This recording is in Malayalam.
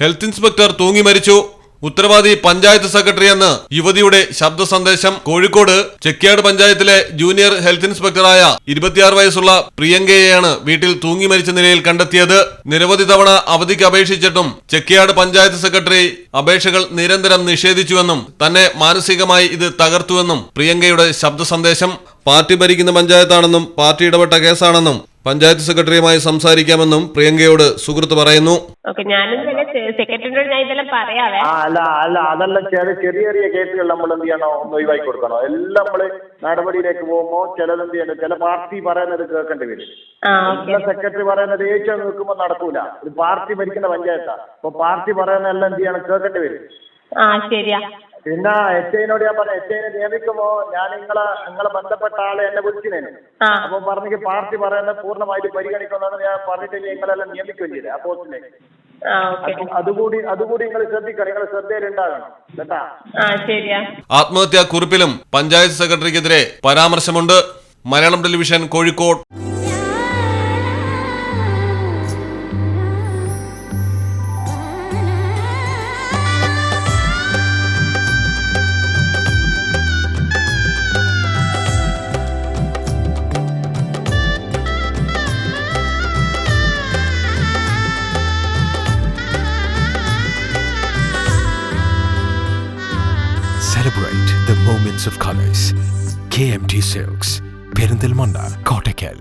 ഹെൽത്ത് ഇൻസ്പെക്ടർ തൂങ്ങി മരിച്ചു. ഉത്തരവാദി പഞ്ചായത്ത് സെക്രട്ടറിയെന്ന് യുവതിയുടെ ശബ്ദ സന്ദേശം. കോഴിക്കോട് ചെക്യാട് പഞ്ചായത്തിലെ ജൂനിയർ ഹെൽത്ത് ഇൻസ്പെക്ടറായ 26 വയസ്സുള്ള പ്രിയങ്കയെയാണ് വീട്ടിൽ തൂങ്ങി മരിച്ച നിലയിൽ കണ്ടെത്തിയത്. നിരവധി തവണ അവധിക്ക് അപേക്ഷിച്ചിട്ടും ചെക്യാട് പഞ്ചായത്ത് സെക്രട്ടറി അപേക്ഷകൾ നിരന്തരം നിഷേധിച്ചുവെന്നും തന്നെ മാനസികമായി ഇത് തകർത്തുവെന്നും പ്രിയങ്കയുടെ ശബ്ദ സന്ദേശം. പാർട്ടി ഭരിക്കുന്ന പഞ്ചായത്താണെന്നും പാർട്ടി ഇടപെട്ട കേസാണെന്നും പഞ്ചായത്ത് സെക്രട്ടറിയുമായി സംസാരിക്കാമെന്നും പ്രിയങ്കയോട് സുഹൃത്ത് പറയുന്നു. അതെല്ലാം ചെറിയ ചെറിയ കേസുകൾ നമ്മൾ എന്ത് ചെയ്യണോ ഒന്ന് ഒഴിവാക്കി കൊടുക്കണോ. എല്ലാം നമ്മള് നടപടിയിലേക്ക് പോകുമ്പോ ചിലത് എന്ത് ചെയ്യണം, ചില പാർട്ടി പറയുന്നത് കേൾക്കേണ്ടി വരും. സെക്രട്ടറി പറയുന്നത് ഏറ്റവും നിൽക്കുമ്പോ നടക്കൂല. ഒരു പാർട്ടി ഭരിക്കുന്ന പഞ്ചായത്താണ്. അപ്പൊ പാർട്ടി പറയുന്നതെല്ലാം എന്ത് ചെയ്യണം, കേൾക്കേണ്ടി വരും. പിന്നെ എസ്ഐനോട് ഞാൻ പറഞ്ഞു, എസ്ഐനെ നിയമിക്കുമ്പോ ഞാൻ നിങ്ങളെ ബന്ധപ്പെട്ട ആളെ എന്നെ വിളിച്ചിനേനു. അപ്പൊ പറഞ്ഞെങ്കിൽ പാർട്ടി പറയുന്നത് പൂർണ്ണമായിട്ട് പരിഗണിക്കുന്നതെന്ന് ഞാൻ പറഞ്ഞിട്ട് നിങ്ങളെല്ലാം നിയമിക്കുകയും ചെയ്തത് ആ പോസ്റ്റിലേക്ക്. അതുകൂടി നിങ്ങൾ ശ്രദ്ധിക്കണം, നിങ്ങളെ ശ്രദ്ധയിലുണ്ടാകണം കേട്ടാ. ആത്മഹത്യാ കുറിപ്പിലും പഞ്ചായത്ത് സെക്രട്ടറിക്കെതിരെ പരാമർശമുണ്ട്. Malayalam television, Kozhikode. Celebrate the moments of colors. KMT Silks, Perindalmanda, Kottakkal.